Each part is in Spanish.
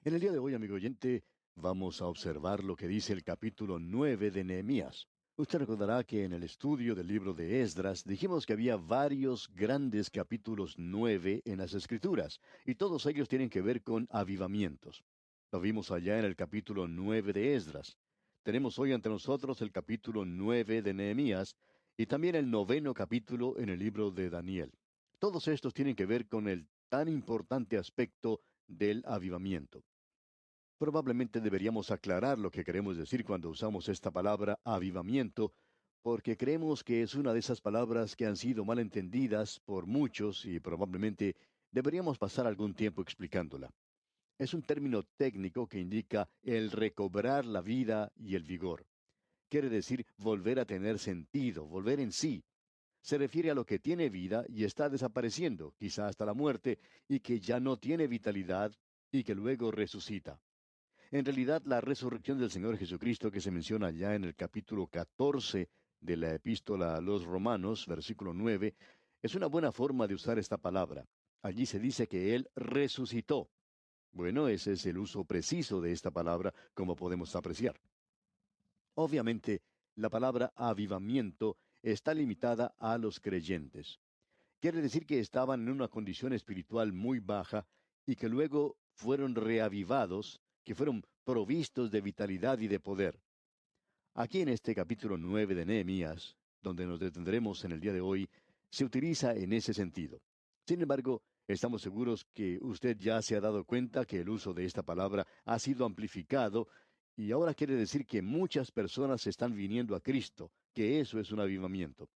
En el día de hoy, amigo oyente, vamos a observar lo que dice el capítulo 9 de Nehemías. Usted recordará que en el estudio del libro de Esdras dijimos que había varios grandes capítulos 9 en las Escrituras, y todos ellos tienen que ver con avivamientos. Lo vimos allá en el capítulo 9 de Esdras. Tenemos hoy ante nosotros el capítulo 9 de Nehemías y también el noveno capítulo en el libro de Daniel. Todos estos tienen que ver con el tan importante aspecto del avivamiento. Probablemente deberíamos aclarar lo que queremos decir cuando usamos esta palabra avivamiento, porque creemos que es una de esas palabras que han sido mal entendidas por muchos y probablemente deberíamos pasar algún tiempo explicándola. Es un término técnico que indica el recobrar la vida y el vigor. Quiere decir volver a tener sentido, volver en sí. Se refiere a lo que tiene vida y está desapareciendo, quizá hasta la muerte, y que ya no tiene vitalidad y que luego resucita. En realidad, la resurrección del Señor Jesucristo que se menciona ya en el capítulo 14 de la epístola a los Romanos, versículo 9, es una buena forma de usar esta palabra. Allí se dice que Él resucitó. Bueno, ese es el uso preciso de esta palabra, como podemos apreciar. Obviamente, la palabra avivamiento está limitada a los creyentes. Quiere decir que estaban en una condición espiritual muy baja y que luego fueron reavivados, que fueron provistos de vitalidad y de poder. Aquí en este capítulo 9 de Nehemías, donde nos detendremos en el día de hoy, se utiliza en ese sentido. Sin embargo, estamos seguros que usted ya se ha dado cuenta que el uso de esta palabra ha sido amplificado y ahora quiere decir que muchas personas están viniendo a Cristo, que eso es un avivamiento.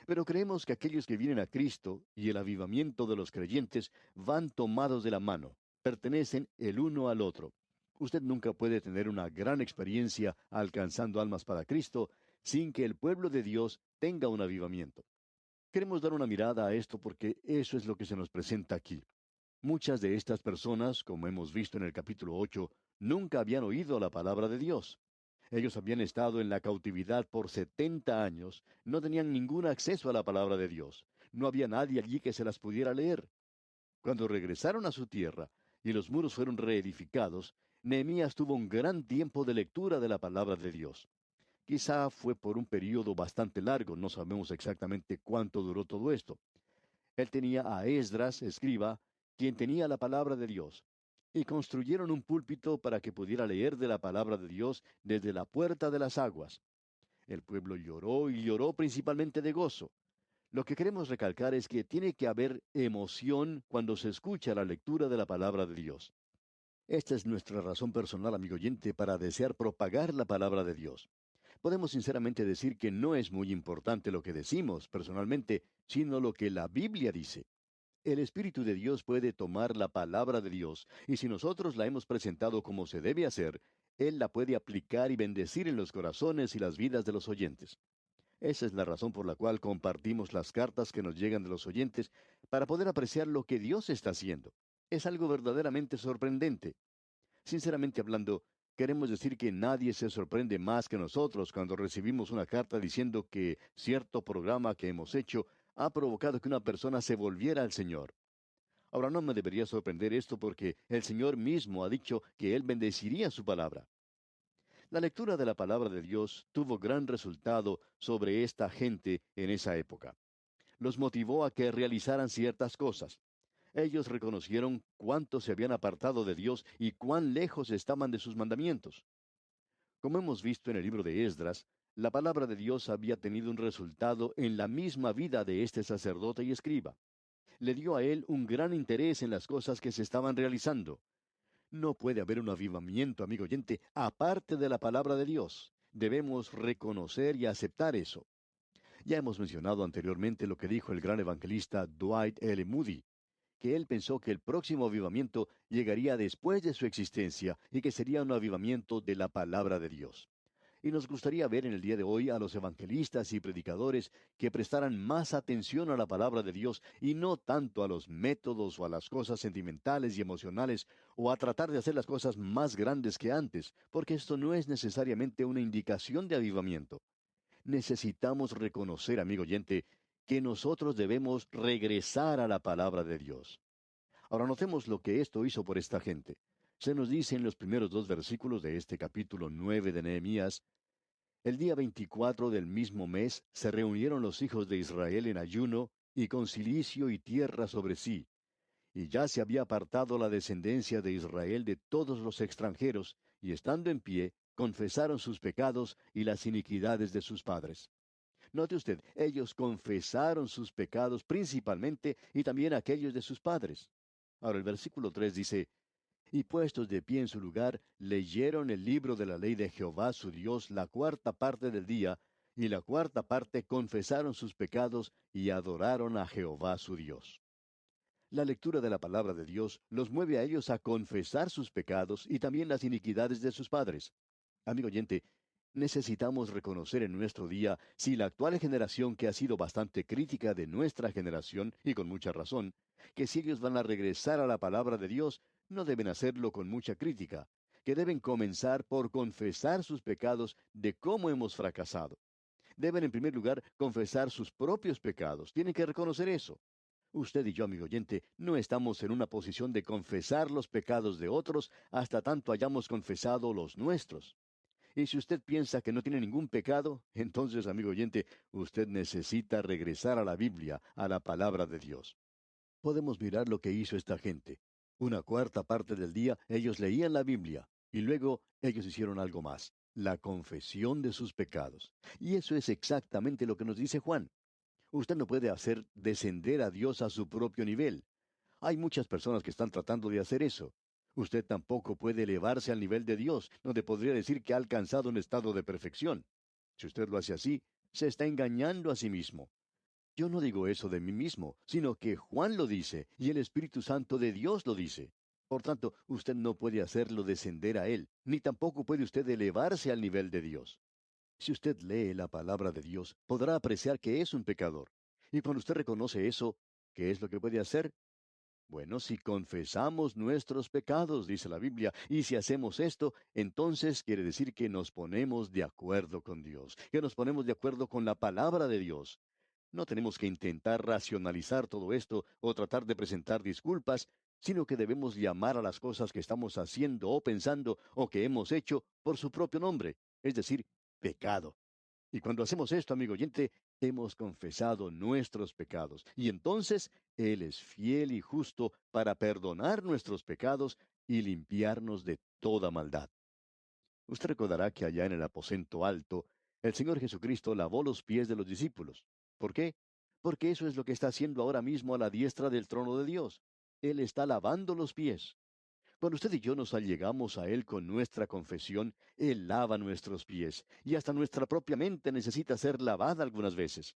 Pero creemos que aquellos que vienen a Cristo y el avivamiento de los creyentes van tomados de la mano, pertenecen el uno al otro. Usted nunca puede tener una gran experiencia alcanzando almas para Cristo sin que el pueblo de Dios tenga un avivamiento. Queremos dar una mirada a esto porque eso es lo que se nos presenta aquí. Muchas de estas personas, como hemos visto en el capítulo 8, nunca habían oído la palabra de Dios. Ellos habían estado en la cautividad por 70 años, no tenían ningún acceso a la palabra de Dios. No había nadie allí que se las pudiera leer. Cuando regresaron a su tierra y los muros fueron reedificados, Nehemías tuvo un gran tiempo de lectura de la palabra de Dios. Quizá fue por un período bastante largo, no sabemos exactamente cuánto duró todo esto. Él tenía a Esdras, escriba, quien tenía la palabra de Dios, y construyeron un púlpito para que pudiera leer de la palabra de Dios desde la puerta de las aguas. El pueblo lloró y lloró principalmente de gozo. Lo que queremos recalcar es que tiene que haber emoción cuando se escucha la lectura de la palabra de Dios. Esta es nuestra razón personal, amigo oyente, para desear propagar la palabra de Dios. Podemos sinceramente decir que no es muy importante lo que decimos personalmente, sino lo que la Biblia dice. El Espíritu de Dios puede tomar la palabra de Dios, y si nosotros la hemos presentado como se debe hacer, Él la puede aplicar y bendecir en los corazones y las vidas de los oyentes. Esa es la razón por la cual compartimos las cartas que nos llegan de los oyentes para poder apreciar lo que Dios está haciendo. Es algo verdaderamente sorprendente. Sinceramente hablando, queremos decir que nadie se sorprende más que nosotros cuando recibimos una carta diciendo que cierto programa que hemos hecho ha provocado que una persona se volviera al Señor. Ahora no me debería sorprender esto porque el Señor mismo ha dicho que Él bendeciría su palabra. La lectura de la palabra de Dios tuvo gran resultado sobre esta gente en esa época. Los motivó a que realizaran ciertas cosas. Ellos reconocieron cuánto se habían apartado de Dios y cuán lejos estaban de sus mandamientos. Como hemos visto en el libro de Esdras, la palabra de Dios había tenido un resultado en la misma vida de este sacerdote y escriba. Le dio a él un gran interés en las cosas que se estaban realizando. No puede haber un avivamiento, amigo oyente, aparte de la palabra de Dios. Debemos reconocer y aceptar eso. Ya hemos mencionado anteriormente lo que dijo el gran evangelista Dwight L. Moody, que él pensó que el próximo avivamiento llegaría después de su existencia y que sería un avivamiento de la palabra de Dios. Y nos gustaría ver en el día de hoy a los evangelistas y predicadores que prestaran más atención a la palabra de Dios y no tanto a los métodos o a las cosas sentimentales y emocionales o a tratar de hacer las cosas más grandes que antes, porque esto no es necesariamente una indicación de avivamiento. Necesitamos reconocer, amigo oyente, que nosotros debemos regresar a la palabra de Dios. Ahora notemos lo que esto hizo por esta gente. Se nos dice en los primeros dos versículos de este capítulo 9 de Nehemías: el día 24 del mismo mes se reunieron los hijos de Israel en ayuno y con cilicio y tierra sobre sí, y ya se había apartado la descendencia de Israel de todos los extranjeros, y estando en pie, confesaron sus pecados y las iniquidades de sus padres. Note usted, ellos confesaron sus pecados principalmente y también aquellos de sus padres. Ahora el versículo 3 dice: y puestos de pie en su lugar, leyeron el libro de la ley de Jehová su Dios la cuarta parte del día, y la cuarta parte confesaron sus pecados y adoraron a Jehová su Dios. La lectura de la palabra de Dios los mueve a ellos a confesar sus pecados y también las iniquidades de sus padres. Amigo oyente, necesitamos reconocer en nuestro día si la actual generación, que ha sido bastante crítica de nuestra generación, y con mucha razón, que si ellos van a regresar a la palabra de Dios, no deben hacerlo con mucha crítica, que deben comenzar por confesar sus pecados de cómo hemos fracasado. Deben en primer lugar confesar sus propios pecados, tienen que reconocer eso. Usted y yo, amigo oyente, no estamos en una posición de confesar los pecados de otros hasta tanto hayamos confesado los nuestros. Y si usted piensa que no tiene ningún pecado, entonces, amigo oyente, usted necesita regresar a la Biblia, a la palabra de Dios. Podemos mirar lo que hizo esta gente. Una cuarta parte del día ellos leían la Biblia, y luego ellos hicieron algo más: la confesión de sus pecados. Y eso es exactamente lo que nos dice Juan. Usted no puede hacer descender a Dios a su propio nivel. Hay muchas personas que están tratando de hacer eso. Usted tampoco puede elevarse al nivel de Dios, donde podría decir que ha alcanzado un estado de perfección. Si usted lo hace así, se está engañando a sí mismo. Yo no digo eso de mí mismo, sino que Juan lo dice y el Espíritu Santo de Dios lo dice. Por tanto, usted no puede hacerlo descender a Él, ni tampoco puede usted elevarse al nivel de Dios. Si usted lee la palabra de Dios, podrá apreciar que es un pecador. Y cuando usted reconoce eso, ¿qué es lo que puede hacer? Bueno, si confesamos nuestros pecados, dice la Biblia, y si hacemos esto, entonces quiere decir que nos ponemos de acuerdo con Dios, que nos ponemos de acuerdo con la palabra de Dios. No tenemos que intentar racionalizar todo esto o tratar de presentar disculpas, sino que debemos llamar a las cosas que estamos haciendo o pensando o que hemos hecho por su propio nombre, es decir, pecado. Y cuando hacemos esto, amigo oyente, hemos confesado nuestros pecados. Y entonces Él es fiel y justo para perdonar nuestros pecados y limpiarnos de toda maldad. Usted recordará que allá en el aposento alto, el Señor Jesucristo lavó los pies de los discípulos. ¿Por qué? Porque eso es lo que está haciendo ahora mismo a la diestra del trono de Dios. Él está lavando los pies. Cuando usted y yo nos allegamos a Él con nuestra confesión, Él lava nuestros pies, y hasta nuestra propia mente necesita ser lavada algunas veces.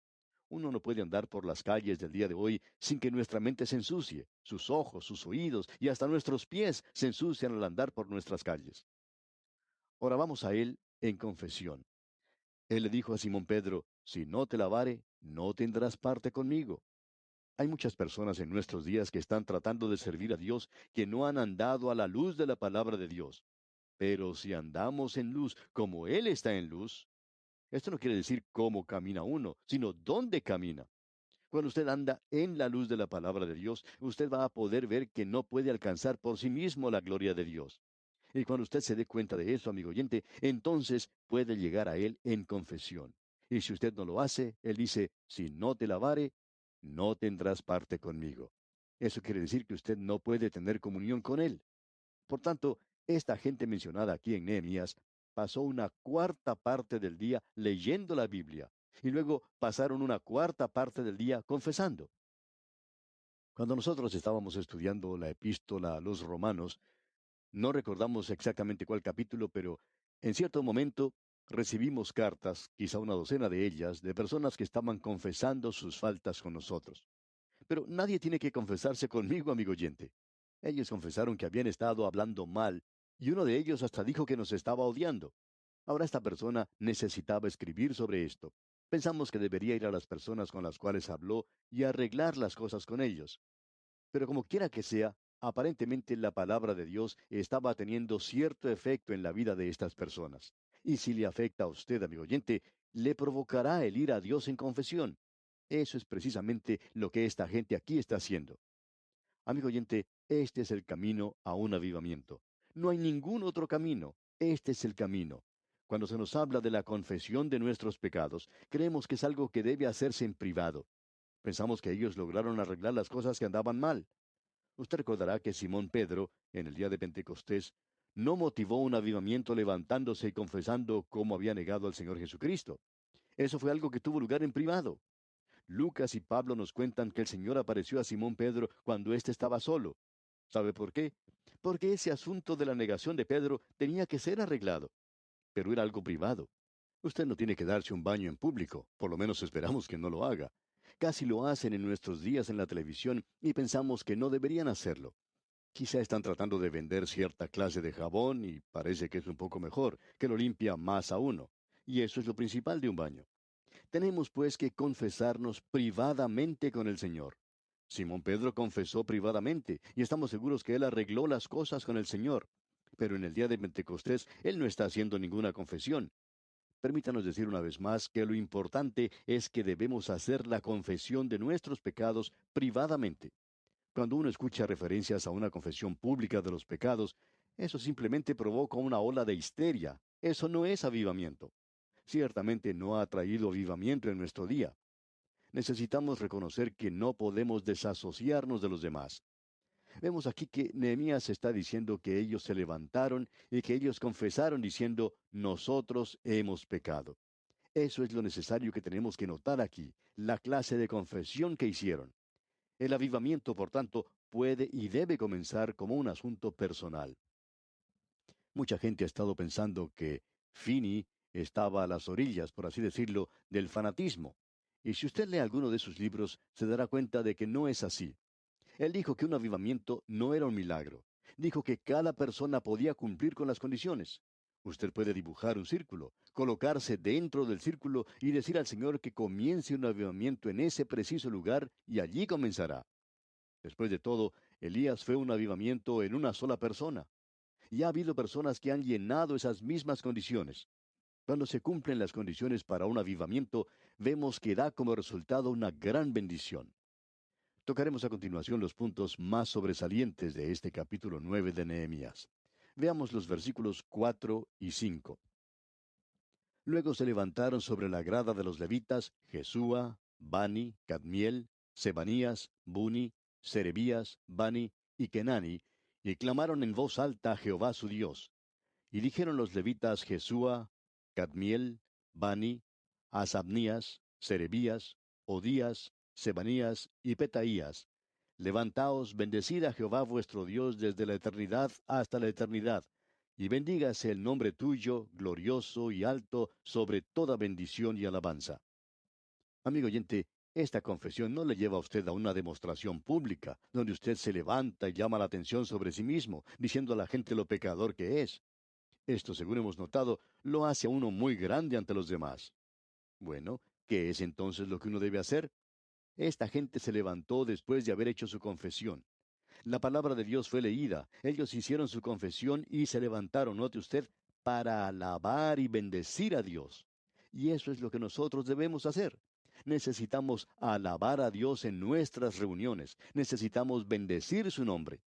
Uno no puede andar por las calles del día de hoy sin que nuestra mente se ensucie, sus ojos, sus oídos y hasta nuestros pies se ensucian al andar por nuestras calles. Ahora vamos a Él en confesión. Él le dijo a Simón Pedro: si no te lavare, no tendrás parte conmigo. Hay muchas personas en nuestros días que están tratando de servir a Dios, que no han andado a la luz de la palabra de Dios. Pero si andamos en luz como Él está en luz, esto no quiere decir cómo camina uno, sino dónde camina. Cuando usted anda en la luz de la palabra de Dios, usted va a poder ver que no puede alcanzar por sí mismo la gloria de Dios. Y cuando usted se dé cuenta de eso, amigo oyente, entonces puede llegar a Él en confesión. Y si usted no lo hace, Él dice: si no te lavare, no tendrás parte conmigo. Eso quiere decir que usted no puede tener comunión con Él. Por tanto, esta gente mencionada aquí en Nehemías pasó una cuarta parte del día leyendo la Biblia, y luego pasaron una cuarta parte del día confesando. Cuando nosotros estábamos estudiando la epístola a los romanos, no recordamos exactamente cuál capítulo, pero en cierto momento recibimos cartas, quizá una docena de ellas, de personas que estaban confesando sus faltas con nosotros. Pero nadie tiene que confesarse conmigo, amigo oyente. Ellos confesaron que habían estado hablando mal, y uno de ellos hasta dijo que nos estaba odiando. Ahora esta persona necesitaba escribir sobre esto. Pensamos que debería ir a las personas con las cuales habló y arreglar las cosas con ellos. Pero como quiera que sea, aparentemente la palabra de Dios estaba teniendo cierto efecto en la vida de estas personas. Y si le afecta a usted, amigo oyente, le provocará el ir a Dios en confesión. Eso es precisamente lo que esta gente aquí está haciendo. Amigo oyente, este es el camino a un avivamiento. No hay ningún otro camino. Este es el camino. Cuando se nos habla de la confesión de nuestros pecados, creemos que es algo que debe hacerse en privado. Pensamos que ellos lograron arreglar las cosas que andaban mal. Usted recordará que Simón Pedro, en el día de Pentecostés, no motivó un avivamiento levantándose y confesando cómo había negado al Señor Jesucristo. Eso fue algo que tuvo lugar en privado. Lucas y Pablo nos cuentan que el Señor apareció a Simón Pedro cuando éste estaba solo. ¿Sabe por qué? Porque ese asunto de la negación de Pedro tenía que ser arreglado, pero era algo privado. Usted no tiene que darse un baño en público, por lo menos esperamos que no lo haga. Casi lo hacen en nuestros días en la televisión y pensamos que no deberían hacerlo. Quizá están tratando de vender cierta clase de jabón y parece que es un poco mejor, que lo limpia más a uno. Y eso es lo principal de un baño. Tenemos pues que confesarnos privadamente con el Señor. Simón Pedro confesó privadamente y estamos seguros que él arregló las cosas con el Señor. Pero en el día de Pentecostés él no está haciendo ninguna confesión. Permítanos decir una vez más que lo importante es que debemos hacer la confesión de nuestros pecados privadamente. Cuando uno escucha referencias a una confesión pública de los pecados, eso simplemente provoca una ola de histeria. Eso no es avivamiento. Ciertamente no ha traído avivamiento en nuestro día. Necesitamos reconocer que no podemos desasociarnos de los demás. Vemos aquí que Nehemías está diciendo que ellos se levantaron y que ellos confesaron diciendo, nosotros hemos pecado. Eso es lo necesario que tenemos que notar aquí, la clase de confesión que hicieron. El avivamiento, por tanto, puede y debe comenzar como un asunto personal. Mucha gente ha estado pensando que Finney estaba a las orillas, por así decirlo, del fanatismo. Y si usted lee alguno de sus libros, se dará cuenta de que no es así. Él dijo que un avivamiento no era un milagro. Dijo que cada persona podía cumplir con las condiciones. Usted puede dibujar un círculo, colocarse dentro del círculo y decir al Señor que comience un avivamiento en ese preciso lugar y allí comenzará. Después de todo, Elías fue un avivamiento en una sola persona. Y ha habido personas que han llenado esas mismas condiciones. Cuando se cumplen las condiciones para un avivamiento, vemos que da como resultado una gran bendición. Tocaremos a continuación los puntos más sobresalientes de este capítulo 9 de Nehemías. Veamos los versículos 4 y 5. Luego se levantaron sobre la grada de los levitas Jesúa, Bani, Cadmiel, Sebanías, Buni, Serebías, Bani y Kenani, y clamaron en voz alta a Jehová su Dios. Y dijeron los levitas Jesúa, Cadmiel, Bani, Asabnías, Serebías, Odías, Sebanías y Petaías: Levantaos, bendecid a Jehová vuestro Dios desde la eternidad hasta la eternidad, y bendígase el nombre tuyo, glorioso y alto, sobre toda bendición y alabanza. Amigo oyente, esta confesión no le lleva a usted a una demostración pública, donde usted se levanta y llama la atención sobre sí mismo, diciendo a la gente lo pecador que es. Esto, según hemos notado, lo hace a uno muy grande ante los demás. Bueno, ¿qué es entonces lo que uno debe hacer? Esta gente se levantó después de haber hecho su confesión. La palabra de Dios fue leída, ellos hicieron su confesión y se levantaron, note usted, para alabar y bendecir a Dios. Y eso es lo que nosotros debemos hacer. Necesitamos alabar a Dios en nuestras reuniones. Necesitamos bendecir su nombre.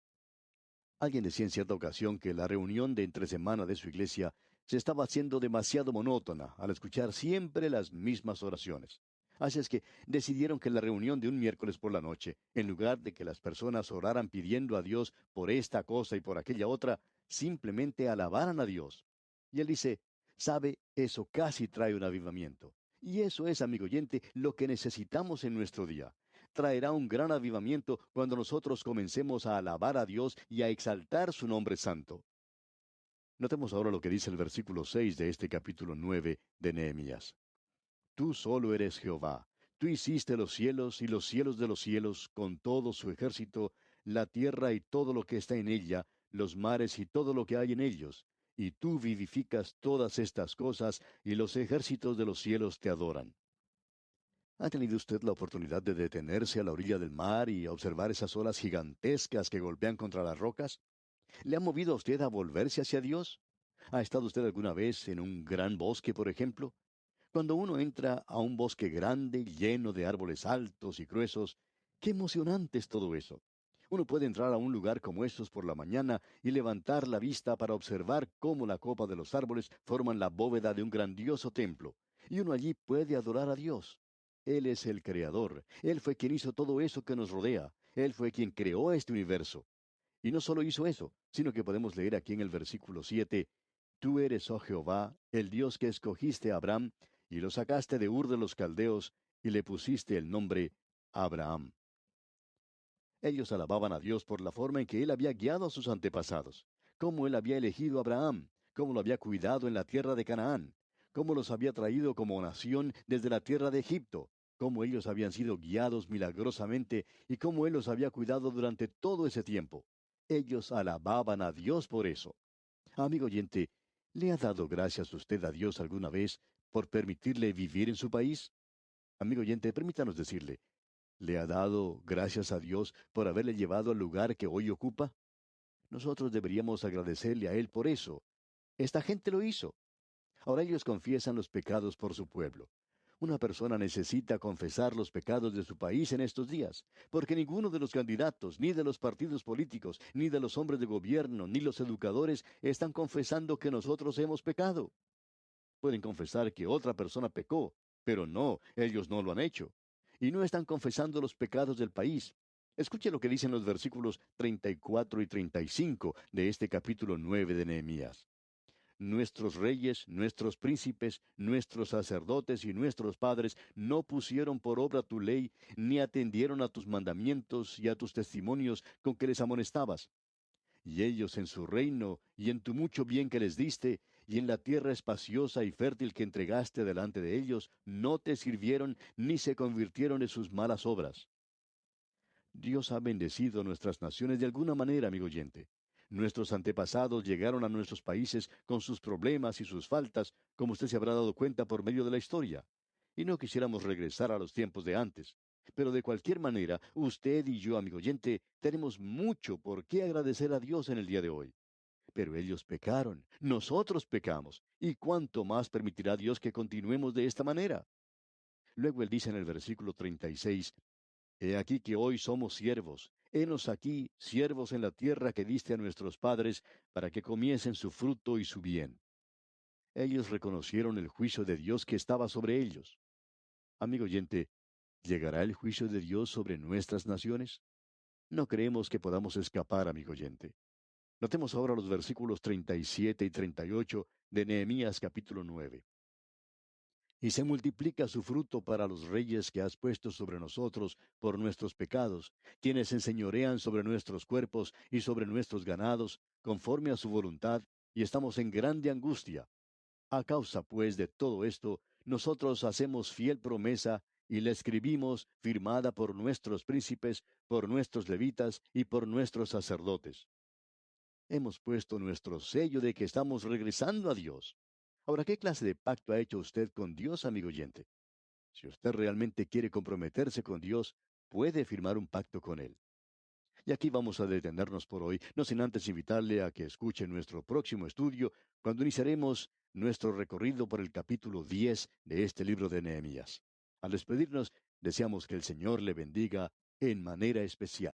Alguien decía en cierta ocasión que la reunión de entre semana de su iglesia se estaba haciendo demasiado monótona al escuchar siempre las mismas oraciones. Así es que decidieron que la reunión de un miércoles por la noche, en lugar de que las personas oraran pidiendo a Dios por esta cosa y por aquella otra, simplemente alabaran a Dios. Y él dice, sabe, eso casi trae un avivamiento. Y eso es, amigo oyente, lo que necesitamos en nuestro día. Traerá un gran avivamiento cuando nosotros comencemos a alabar a Dios y a exaltar su nombre santo. Notemos ahora lo que dice el versículo 6 de este capítulo 9 de Nehemías. Tú solo eres Jehová. Tú hiciste los cielos de los cielos, con todo su ejército, la tierra y todo lo que está en ella, los mares y todo lo que hay en ellos. Y tú vivificas todas estas cosas, y los ejércitos de los cielos te adoran. ¿Ha tenido usted la oportunidad de detenerse a la orilla del mar y observar esas olas gigantescas que golpean contra las rocas? ¿Le ha movido a usted a volverse hacia Dios? ¿Ha estado usted alguna vez en un gran bosque, por ejemplo? Cuando uno entra a un bosque grande, lleno de árboles altos y gruesos, qué emocionante es todo eso. Uno puede entrar a un lugar como estos por la mañana y levantar la vista para observar cómo la copa de los árboles forman la bóveda de un grandioso templo. Y uno allí puede adorar a Dios. Él es el Creador. Él fue quien hizo todo eso que nos rodea. Él fue quien creó este universo. Y no solo hizo eso, sino que podemos leer aquí en el versículo 7: Tú eres, oh Jehová, el Dios que escogiste a Abraham, y lo sacaste de Ur de los Caldeos, y le pusiste el nombre Abraham. Ellos alababan a Dios por la forma en que Él había guiado a sus antepasados, cómo Él había elegido a Abraham, cómo lo había cuidado en la tierra de Canaán, cómo los había traído como nación desde la tierra de Egipto, cómo ellos habían sido guiados milagrosamente y cómo Él los había cuidado durante todo ese tiempo. Ellos alababan a Dios por eso. Amigo oyente, ¿le ha dado gracias usted a Dios alguna vez por permitirle vivir en su país? Amigo oyente, permítanos decirle, ¿le ha dado gracias a Dios por haberle llevado al lugar que hoy ocupa? Nosotros deberíamos agradecerle a Él por eso. Esta gente lo hizo. Ahora ellos confiesan los pecados por su pueblo. Una persona necesita confesar los pecados de su país en estos días, porque ninguno de los candidatos, ni de los partidos políticos, ni de los hombres de gobierno, ni los educadores están confesando que nosotros hemos pecado. Pueden confesar que otra persona pecó, pero no, ellos no lo han hecho. Y no están confesando los pecados del país. Escuche lo que dicen los versículos 34 y 35 de este capítulo 9 de Nehemías. Nuestros reyes, nuestros príncipes, nuestros sacerdotes y nuestros padres no pusieron por obra tu ley, ni atendieron a tus mandamientos y a tus testimonios con que les amonestabas. Y ellos en su reino, y en tu mucho bien que les diste, y en la tierra espaciosa y fértil que entregaste delante de ellos, no te sirvieron, ni se convirtieron en sus malas obras. Dios ha bendecido nuestras naciones de alguna manera, amigo oyente. Nuestros antepasados llegaron a nuestros países con sus problemas y sus faltas, como usted se habrá dado cuenta por medio de la historia. Y no quisiéramos regresar a los tiempos de antes. Pero de cualquier manera, usted y yo, amigo oyente, tenemos mucho por qué agradecer a Dios en el día de hoy. Pero ellos pecaron, nosotros pecamos, y cuánto más permitirá Dios que continuemos de esta manera. Luego él dice en el versículo 36: He aquí que hoy somos siervos. Henos aquí, siervos en la tierra que diste a nuestros padres, para que comiesen su fruto y su bien. Ellos reconocieron el juicio de Dios que estaba sobre ellos. Amigo oyente, ¿llegará el juicio de Dios sobre nuestras naciones? No creemos que podamos escapar, amigo oyente. Notemos ahora los versículos 37 y 38 de Nehemías capítulo 9. Y se multiplica su fruto para los reyes que has puesto sobre nosotros por nuestros pecados, quienes enseñorean sobre nuestros cuerpos y sobre nuestros ganados, conforme a su voluntad, y estamos en grande angustia. A causa, pues, de todo esto, nosotros hacemos fiel promesa y la escribimos firmada por nuestros príncipes, por nuestros levitas y por nuestros sacerdotes. Hemos puesto nuestro sello de que estamos regresando a Dios. Ahora, ¿qué clase de pacto ha hecho usted con Dios, amigo oyente? Si usted realmente quiere comprometerse con Dios, puede firmar un pacto con Él. Y aquí vamos a detenernos por hoy, no sin antes invitarle a que escuche nuestro próximo estudio, cuando iniciaremos nuestro recorrido por el capítulo 10 de este libro de Nehemías. Al despedirnos, deseamos que el Señor le bendiga en manera especial.